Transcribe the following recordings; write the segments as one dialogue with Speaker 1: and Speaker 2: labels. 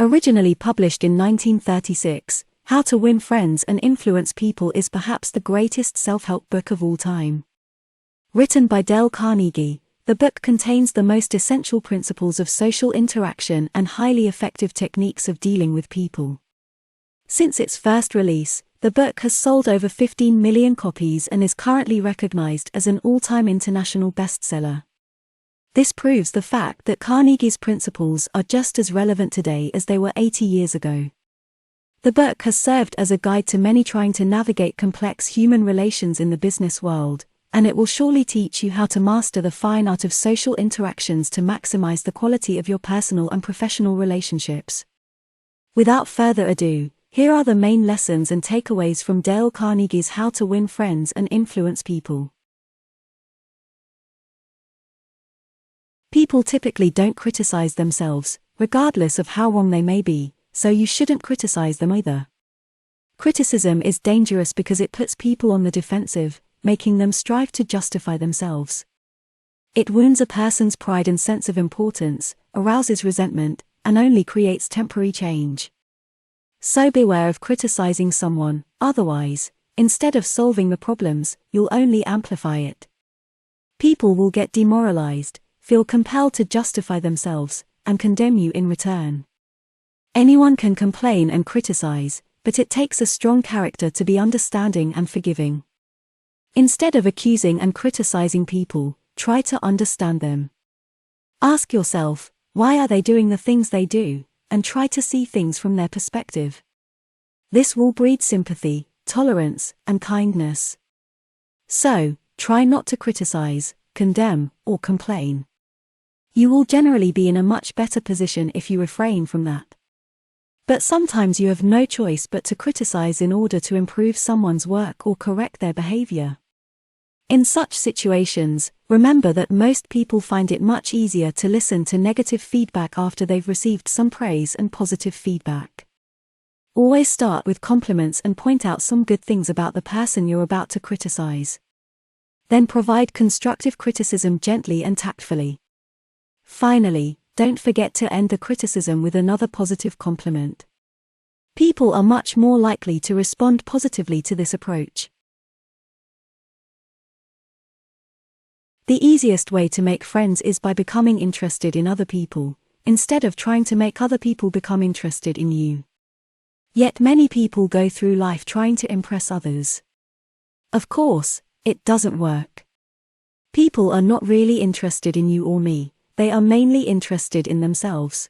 Speaker 1: Originally published in 1936, How to Win Friends and Influence People is perhaps the greatest self-help book of all time. Written by Dale Carnegie, the book contains the most essential principles of social interaction and highly effective techniques of dealing with people. Since its first release, the book has sold over 15 million copies and is currently recognized as an all-time international bestseller. This proves the fact that Carnegie's principles are just as relevant today as they were 80 years ago. The book has served as a guide to many trying to navigate complex human relations in the business world, and it will surely teach you how to master the fine art of social interactions to maximize the quality of your personal and professional relationships. Without further ado, here are the main lessons and takeaways from Dale Carnegie's How to Win Friends and Influence People. People typically don't criticize themselves, regardless of how wrong they may be, so you shouldn't criticize them either. Criticism is dangerous because it puts people on the defensive, making them strive to justify themselves. It wounds a person's pride and sense of importance, arouses resentment, and only creates temporary change. So beware of criticizing someone, otherwise, instead of solving the problems, you'll only amplify it. People will get demoralized, feel compelled to justify themselves, and condemn you in return. Anyone can complain and criticize, but it takes a strong character to be understanding and forgiving. Instead of accusing and criticizing people, try to understand them. Ask yourself, why are they doing the things they do, and try to see things from their perspective. This will breed sympathy, tolerance, and kindness. So, try not to criticize, condemn, or complain. You will generally be in a much better position if you refrain from that. But sometimes you have no choice but to criticize in order to improve someone's work or correct their behavior. In such situations, remember that most people find it much easier to listen to negative feedback after they've received some praise and positive feedback. Always start with compliments and point out some good things about the person you're about to criticize. Then provide constructive criticism gently and tactfully. Finally, don't forget to end the criticism with another positive compliment. People are much more likely to respond positively to this approach. The easiest way to make friends is by becoming interested in other people, instead of trying to make other people become interested in you. Yet many people go through life trying to impress others. Of course, it doesn't work. People are not really interested in you or me, they are mainly interested in themselves.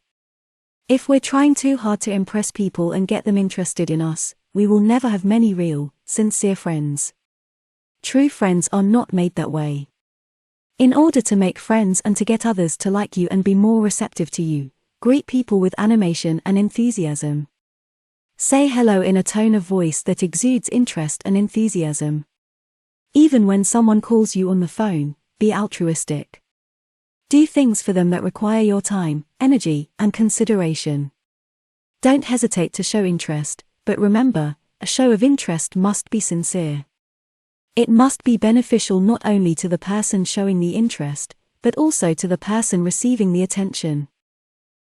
Speaker 1: If we're trying too hard to impress people and get them interested in us, we will never have many real, sincere friends. True friends are not made that way. In order to make friends and to get others to like you and be more receptive to you, greet people with animation and enthusiasm. Say hello in a tone of voice that exudes interest and enthusiasm. Even when someone calls you on the phone, be altruistic. Do things for them that require your time, energy, and consideration. Don't hesitate to show interest, but remember, a show of interest must be sincere. It must be beneficial not only to the person showing the interest, but also to the person receiving the attention.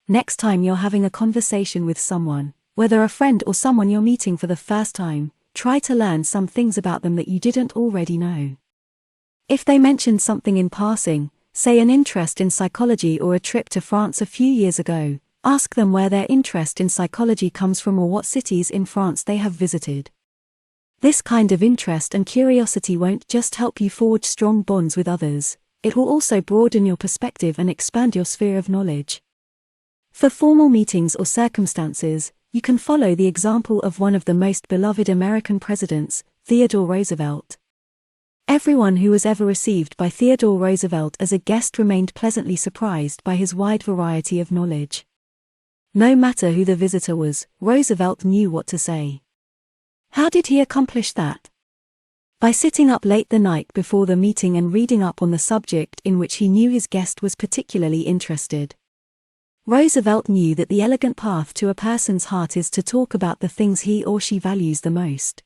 Speaker 1: Next time you're having a conversation with someone, whether a friend or someone you're meeting for the first time, try to learn some things about them that you didn't already know. If they mentioned something in passing, say an interest in psychology or a trip to France a few years ago, ask them where their interest in psychology comes from or what cities in France they have visited. This kind of interest and curiosity won't just help you forge strong bonds with others, it will also broaden your perspective and expand your sphere of knowledge. For formal meetings or circumstances, you can follow the example of one of the most beloved American presidents, Theodore Roosevelt. Everyone who was ever received by Theodore Roosevelt as a guest remained pleasantly surprised by his wide variety of knowledge. No matter who the visitor was, Roosevelt knew what to say. How did he accomplish that? By sitting up late the night before the meeting and reading up on the subject in which he knew his guest was particularly interested. Roosevelt knew that the elegant path to a person's heart is to talk about the things he or she values the most.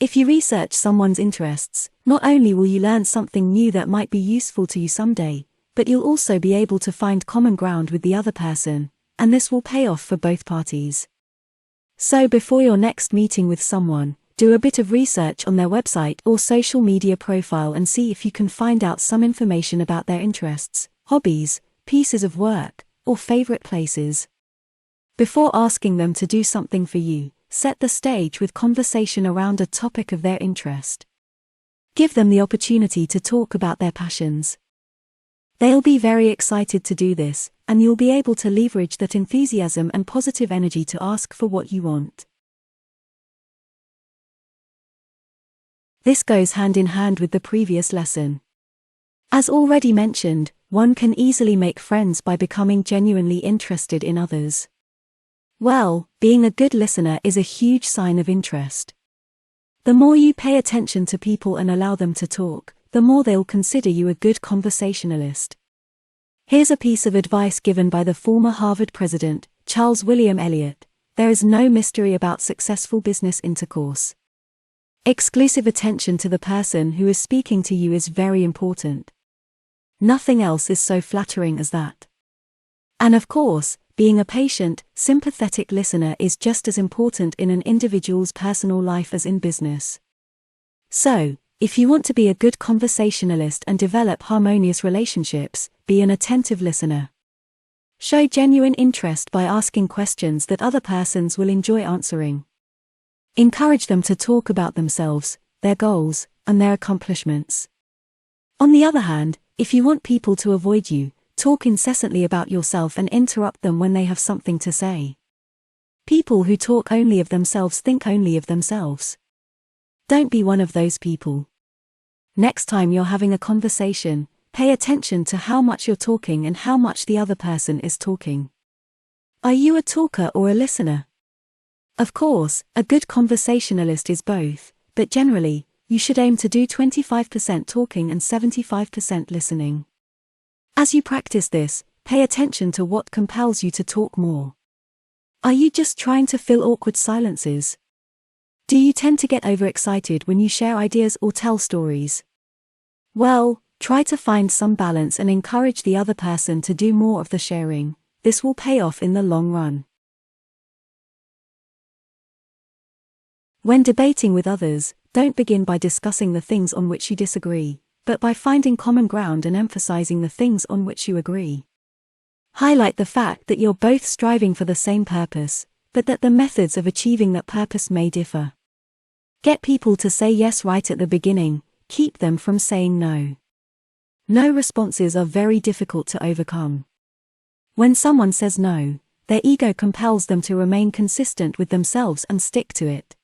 Speaker 1: If you research someone's interests, not only will you learn something new that might be useful to you someday, but you'll also be able to find common ground with the other person, and this will pay off for both parties. So before your next meeting with someone, do a bit of research on their website or social media profile and see if you can find out some information about their interests, hobbies, pieces of work, or favorite places. Before asking them to do something for you, set the stage with conversation around a topic of their interest. Give them the opportunity to talk about their passions. They'll be very excited to do this, and you'll be able to leverage that enthusiasm and positive energy to ask for what you want. This goes hand in hand with the previous lesson. As already mentioned, one can easily make friends by becoming genuinely interested in others. Well, being a good listener is a huge sign of interest. The more you pay attention to people and allow them to talk, the more they'll consider you a good conversationalist. Here's a piece of advice given by the former Harvard president, Charles William Eliot. There is no mystery about successful business intercourse. Exclusive attention to the person who is speaking to you is very important. Nothing else is so flattering as that. And of course, being a patient, sympathetic listener is just as important in an individual's personal life as in business. So, if you want to be a good conversationalist and develop harmonious relationships, be an attentive listener. Show genuine interest by asking questions that other persons will enjoy answering. Encourage them to talk about themselves, their goals, and their accomplishments. On the other hand, if you want people to avoid you, talk incessantly about yourself and interrupt them when they have something to say. People who talk only of themselves think only of themselves. Don't be one of those people. Next time you're having a conversation, pay attention to how much you're talking and how much the other person is talking. Are you a talker or a listener? Of course, a good conversationalist is both, but generally, you should aim to do 25% talking and 75% listening. As you practice this, pay attention to what compels you to talk more. Are you just trying to fill awkward silences? Do you tend to get overexcited when you share ideas or tell stories? Well, try to find some balance and encourage the other person to do more of the sharing. This will pay off in the long run. When debating with others, don't begin by discussing the things on which you disagree, but by finding common ground and emphasizing the things on which you agree. Highlight the fact that you're both striving for the same purpose, but that the methods of achieving that purpose may differ. Get people to say yes right at the beginning, keep them from saying no. No responses are very difficult to overcome. When someone says no, their ego compels them to remain consistent with themselves and stick to it.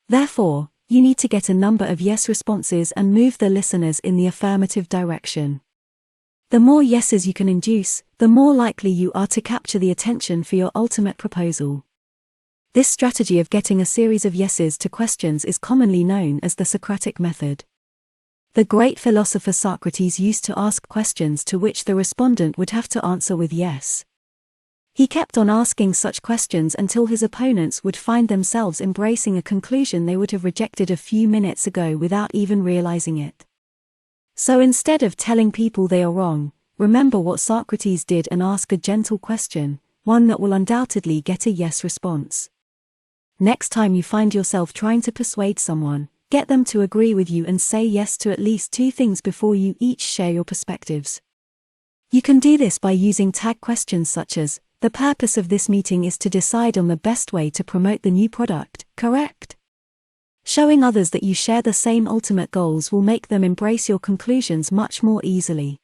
Speaker 1: Therefore, you need to get a number of yes responses and move the listeners in the affirmative direction. The more yeses you can induce, the more likely you are to capture the attention for your ultimate proposal. This strategy of getting a series of yeses to questions is commonly known as the Socratic method. The great philosopher Socrates used to ask questions to which the respondent would have to answer with yes. He kept on asking such questions until his opponents would find themselves embracing a conclusion they would have rejected a few minutes ago without even realizing it. So instead of telling people they are wrong, remember what Socrates did and ask a gentle question, one that will undoubtedly get a yes response. Next time you find yourself trying to persuade someone, get them to agree with you and say yes to at least 2 things before you each share your perspectives. You can do this by using tag questions such as, "The purpose of this meeting is to decide on the best way to promote the new product, correct?" Showing others that you share the same ultimate goals will make them embrace your conclusions much more easily.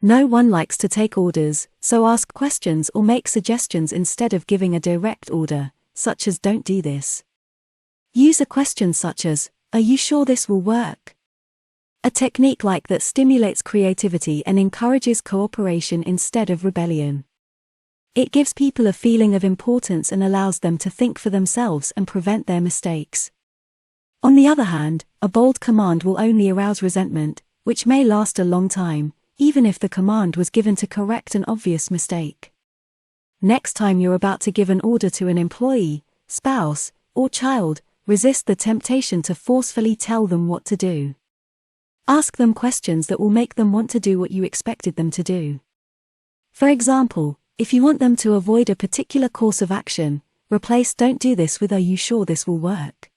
Speaker 1: No one likes to take orders, so ask questions or make suggestions instead of giving a direct order, such as "don't do this." Use a question such as, "Are you sure this will work?" A technique like that stimulates creativity and encourages cooperation instead of rebellion. It gives people a feeling of importance and allows them to think for themselves and prevent their mistakes. On the other hand, a bold command will only arouse resentment, which may last a long time, even if the command was given to correct an obvious mistake. Next time you're about to give an order to an employee, spouse, or child, resist the temptation to forcefully tell them what to do. Ask them questions that will make them want to do what you expected them to do. For example, if you want them to avoid a particular course of action, replace "don't do this" with "are you sure this will work?"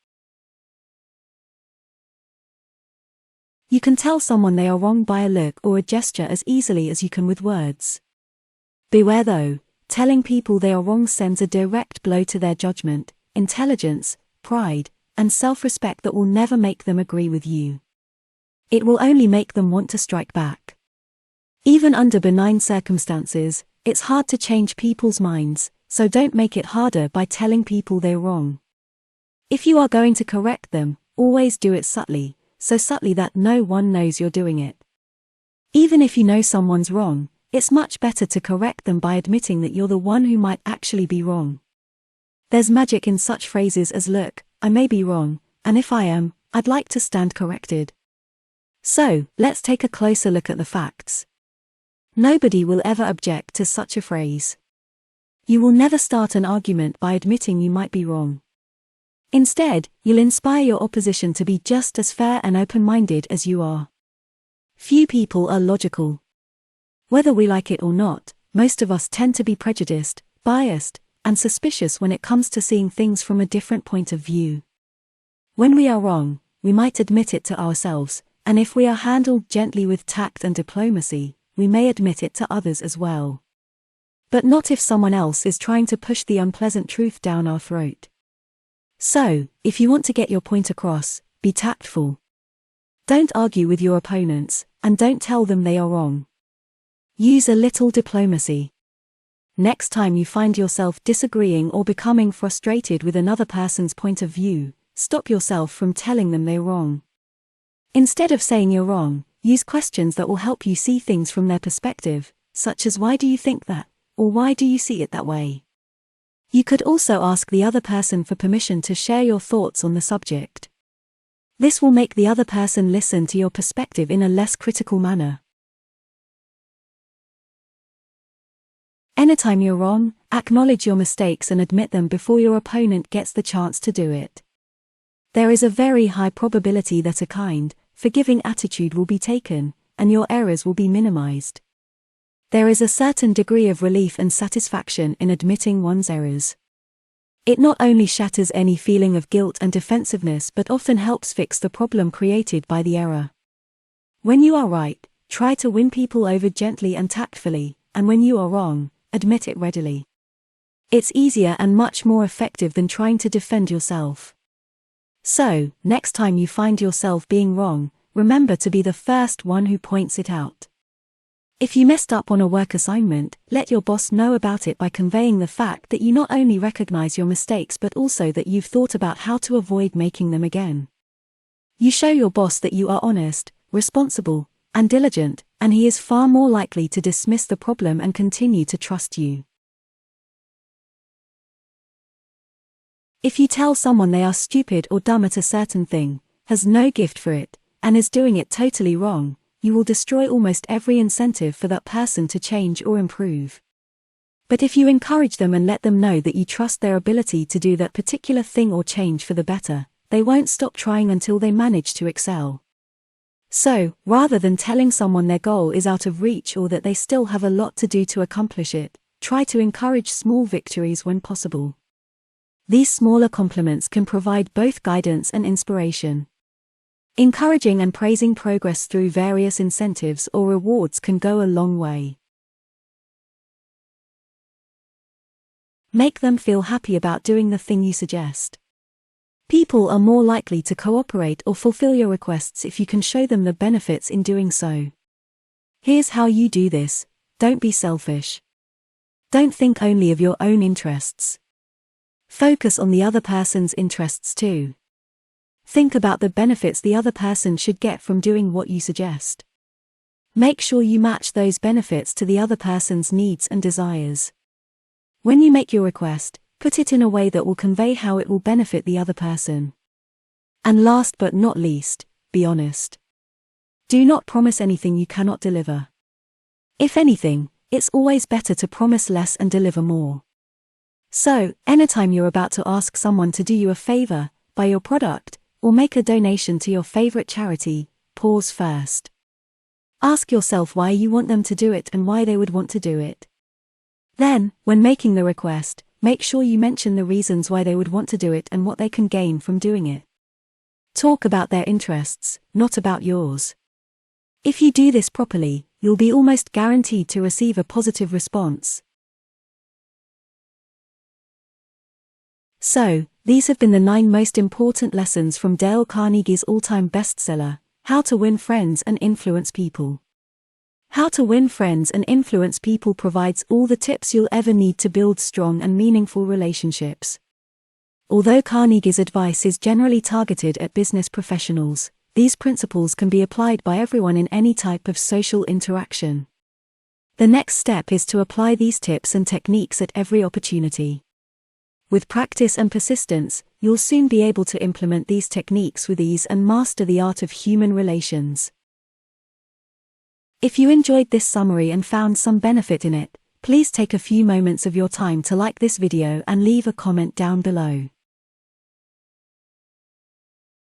Speaker 1: You can tell someone they are wrong by a look or a gesture as easily as you can with words. Beware though, telling people they are wrong sends a direct blow to their judgment, intelligence, pride, and self-respect that will never make them agree with you. It will only make them want to strike back. Even under benign circumstances, it's hard to change people's minds, so don't make it harder by telling people they're wrong. If you are going to correct them, always do it subtly, so subtly that no one knows you're doing it. Even if you know someone's wrong, it's much better to correct them by admitting that you're the one who might actually be wrong. There's magic in such phrases as "look, I may be wrong, and if I am, I'd like to stand corrected." So, let's take a closer look at the facts. Nobody will ever object to such a phrase. You will never start an argument by admitting you might be wrong. Instead, you'll inspire your opposition to be just as fair and open-minded as you are. Few people are logical. Whether we like it or not, most of us tend to be prejudiced, biased, and suspicious when it comes to seeing things from a different point of view. When we are wrong, we might admit it to ourselves, and if we are handled gently with tact and diplomacy, we may admit it to others as well. But not if someone else is trying to push the unpleasant truth down our throat. So, if you want to get your point across, be tactful. Don't argue with your opponents, and don't tell them they are wrong. Use a little diplomacy. Next time you find yourself disagreeing or becoming frustrated with another person's point of view, stop yourself from telling them they're wrong. Instead of saying you're wrong, use questions that will help you see things from their perspective, such as "why do you think that?" or "why do you see it that way?" You could also ask the other person for permission to share your thoughts on the subject. This will make the other person listen to your perspective in a less critical manner. Anytime you're wrong, acknowledge your mistakes and admit them before your opponent gets the chance to do it. There is a very high probability that a kind, forgiving attitude will be taken, and your errors will be minimized. There is a certain degree of relief and satisfaction in admitting one's errors. It not only shatters any feeling of guilt and defensiveness but often helps fix the problem created by the error. When you are right, try to win people over gently and tactfully, and when you are wrong, admit it readily. It's easier and much more effective than trying to defend yourself. So, next time you find yourself being wrong, remember to be the first one who points it out. If you messed up on a work assignment, let your boss know about it by conveying the fact that you not only recognize your mistakes but also that you've thought about how to avoid making them again. You show your boss that you are honest, responsible, and diligent, and he is far more likely to dismiss the problem and continue to trust you. If you tell someone they are stupid or dumb at a certain thing, has no gift for it, and is doing it totally wrong, you will destroy almost every incentive for that person to change or improve. But if you encourage them and let them know that you trust their ability to do that particular thing or change for the better, they won't stop trying until they manage to excel. So, rather than telling someone their goal is out of reach or that they still have a lot to do to accomplish it, try to encourage small victories when possible. These smaller compliments can provide both guidance and inspiration. Encouraging and praising progress through various incentives or rewards can go a long way. Make them feel happy about doing the thing you suggest. People are more likely to cooperate or fulfill your requests if you can show them the benefits in doing so. Here's how you do this: don't be selfish. Don't think only of your own interests. Focus on the other person's interests too. Think about the benefits the other person should get from doing what you suggest. Make sure you match those benefits to the other person's needs and desires. When you make your request, put it in a way that will convey how it will benefit the other person. And last but not least, be honest. Do not promise anything you cannot deliver. If anything, it's always better to promise less and deliver more. So, anytime you're about to ask someone to do you a favor, buy your product, or make a donation to your favorite charity, pause first. Ask yourself why you want them to do it and why they would want to do it. Then, when making the request, make sure you mention the reasons why they would want to do it and what they can gain from doing it. Talk about their interests, not about yours. If you do this properly, you'll be almost guaranteed to receive a positive response. So, these have been the 9 most important lessons from Dale Carnegie's all-time bestseller, How to Win Friends and Influence People. How to Win Friends and Influence People provides all the tips you'll ever need to build strong and meaningful relationships. Although Carnegie's advice is generally targeted at business professionals, these principles can be applied by everyone in any type of social interaction. The next step is to apply these tips and techniques at every opportunity. With practice and persistence, you'll soon be able to implement these techniques with ease and master the art of human relations. If you enjoyed this summary and found some benefit in it, please take a few moments of your time to like this video and leave a comment down below.